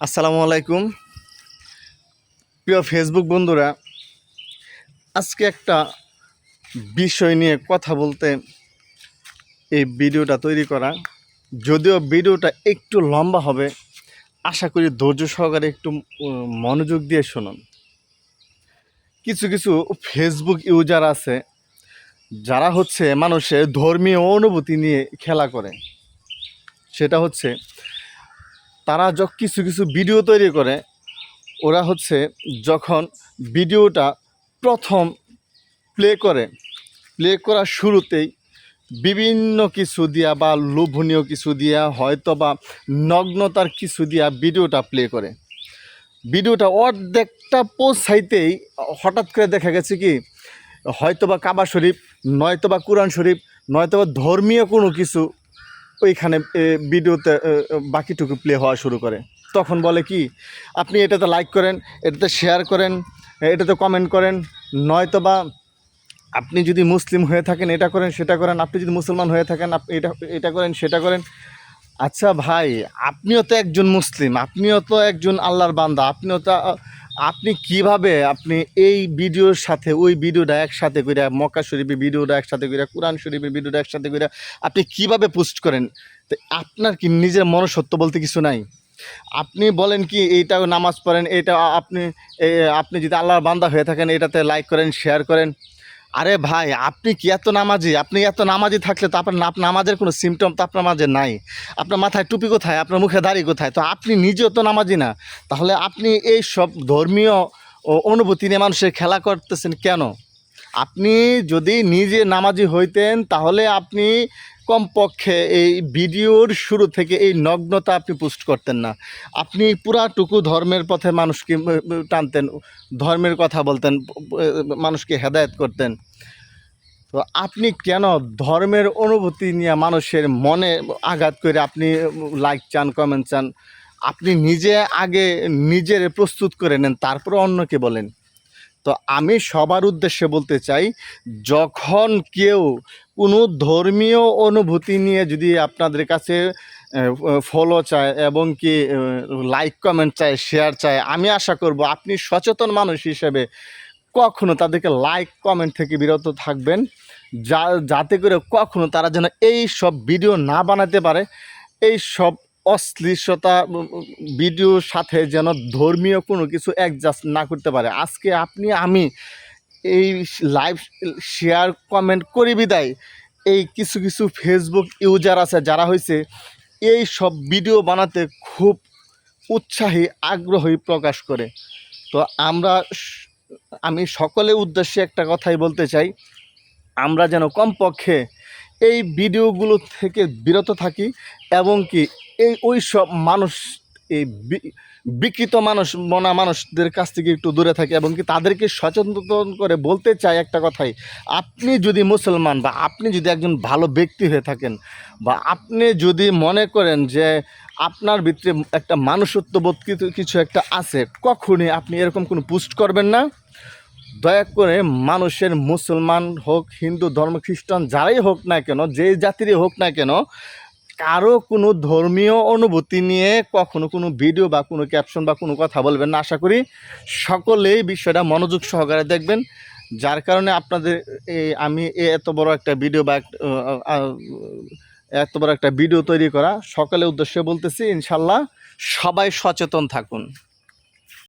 আসসালামু আলাইকুম প্রিয় ফেসবুক বন্ধুরা, আজকে একটা বিষয় নিয়ে কথা বলতে এই ভিডিওটা তৈরি করা। যদিও ভিডিওটা একটু লম্বা হবে, আশা করি ধৈর্য সহকারে একটু মনোযোগ দিয়ে শুনুন। কিছু কিছু ফেসবুক ইউজার আছে যারা মানুষের ধর্মীয় অনুভূতি নিয়ে খেলা করে। সেটা তারা কিছু কিছু ভিডিও তৈরি করে। ওরা যখন ভিডিওটা প্রথম প্লে করার শুরুতেই বিভিন্ন কিছু দিয়া বা লোভনীয় কিছু দিয়া হয়তো বা নগ্নতার কিছু দিয়া ভিডিওটা প্লে করে। ভিডিওটা অর্ধেকটা পৌঁছাইতেই হঠাৎ করে দেখা গেছে কি হয়তো বা কাবা শরীফ, নয়তো বা কোরআন শরীফ, নয়তো বা ধর্মীয় কোনো কিছু ওইখানে ভিডিওতে বাকিটুকু প্লে হওয়া শুরু করে। তখন বলে কি, আপনি এটাতে লাইক করেন, এটাতে শেয়ার করেন, এটাতে কমেন্ট করেন, নয়তো বা আপনি যদি মুসলিম হয়ে থাকেন এটা করেন সেটা করেন, আপনি যদি মুসলমান হয়ে থাকেন আপনি এটা করেন সেটা করেন। আচ্ছা ভাই, আপনিও তো একজন মুসলিম, আপনিও তো একজন আল্লাহর বান্দা, আপনি কিভাবে আপনি এই ভিডিওর সাথে ওই ভিডিওটা একসাথে করে, মক্কা শরীফের ভিডিওটা একসাথে করে, কোরআন শরীফের ভিডিওটা একসাথে করে আপনি কিভাবে পোস্ট করেন? তো আপনার কি নিজের মনুষ্যত্ব বলতে কিছু নাই? আপনি বলেন কি এইটা নামাজ পড়েন, এটা আপনি যদি আল্লাহর বান্দা হয়ে থাকেন এটাতে লাইক করেন, শেয়ার করেন। আরে ভাই, আপনি কি এত নামাজি? আপনি এত নামাজি থাকলে তো আপনার নামাজের কোনো সিমটম তো আপনার মাঝে নাই। আপনার মাথায় টুপি কোথায়? আপনার মুখে দাড়ি কোথায়? তো আপনি নিজেও তো নামাজি না। তাহলে আপনি এই সব ধর্মীয় অনুভূতি নিয়ে মানুষের খেলা করতেছেন কেন? আপনি যদি নিজে নামাজি হইতেন তাহলে আপনি কমপক্ষে এই ভিডিওর শুরু থেকে এই নগ্নতা আপনি পোস্ট করতেন না। আপনি পুরাটুকু ধর্মের পথে মানুষকে টানতেন, ধর্মের কথা বলতেন, মানুষকে হেদায়েত করতেন। তো আপনি কেন ধর্মের অনুভূতি নিয়ে মানুষের মনে আঘাত করে আপনি লাইক চান, কমেন্ট চান? আপনি নিজে আগে নিজের প্রস্তুত করে নেন, তারপরে অন্যকে বলেন। তো আমি সবার উদ্দেশ্যে বলতে চাই, যখন কেউ কোনো ধর্মীয় অনুভূতি নিয়ে যদি আপনাদের কাছে ফলো চায় এবং কি লাইক কমেন্ট চায়, শেয়ার চায়, আমি আশা করব আপনি সচেতন মানুষ হিসেবে কখনো তাদেরকে লাইক কমেন্ট থেকে বিরত থাকবেন, যাতে করে কখনো তারা যেন এই সব ভিডিও না বানাতে পারে, এই সব অশ্লীলতা ভিডিওর সাথে যেন ধর্মীয় কোনো কিছু অ্যাডজাস্ট না করতে পারে। আজকে আপনি আমি এই লাইভ শেয়ার কমেন্ট করি বিদায় এই কিছু কিছু ফেসবুক ইউজার আছে যারা এই সব ভিডিও বানাতে খুব উৎসাহী, আগ্রহী প্রকাশ করে। তো আমি সকলের উদ্দেশ্যে একটা কথাই বলতে চাই, আমরা যেন কমপক্ষে এই ভিডিওগুলো থেকে বিরত থাকি এবং কি ওই সব মানুষ, এই বিকৃত মানুষদের কাছ থেকে একটু দূরে থাকি এবং কি তাদেরকে সচেতন করে বলতে চাই একটা কথাই, আপনি যদি মুসলমান বা আপনি যদি একজন ভালো ব্যক্তি হয়ে থাকেন বা আপনি যদি মনে করেন যে আপনার ভিতরে একটা মানুষত্ববোধ কিছু একটা আছে, কখনই আপনি এরকম কোনো পোস্ট করবেন না। দয়া করে মানুষের, মুসলমান হোক, হিন্দু ধর্ম, খ্রিস্টান, যারাই হোক না কেন, যে জাতিরই হোক না কেন, কারো কোনো ধর্মীয় অনুভূতি নিয়ে কখনো কোনো ভিডিও বা কোনো ক্যাপশন বা কোনো কথা বলবেন না। আশা করি সকলেই বিষয়টা মনোযোগ সহকারে দেখবেন। যার কারণে আপনাদের আমি এত বড় একটা ভিডিও বা এত বড় একটা ভিডিও তৈরি করা সকলের উদ্দেশ্যে বলতেছি। ইনশাল্লাহ সবাই সচেতন থাকুন।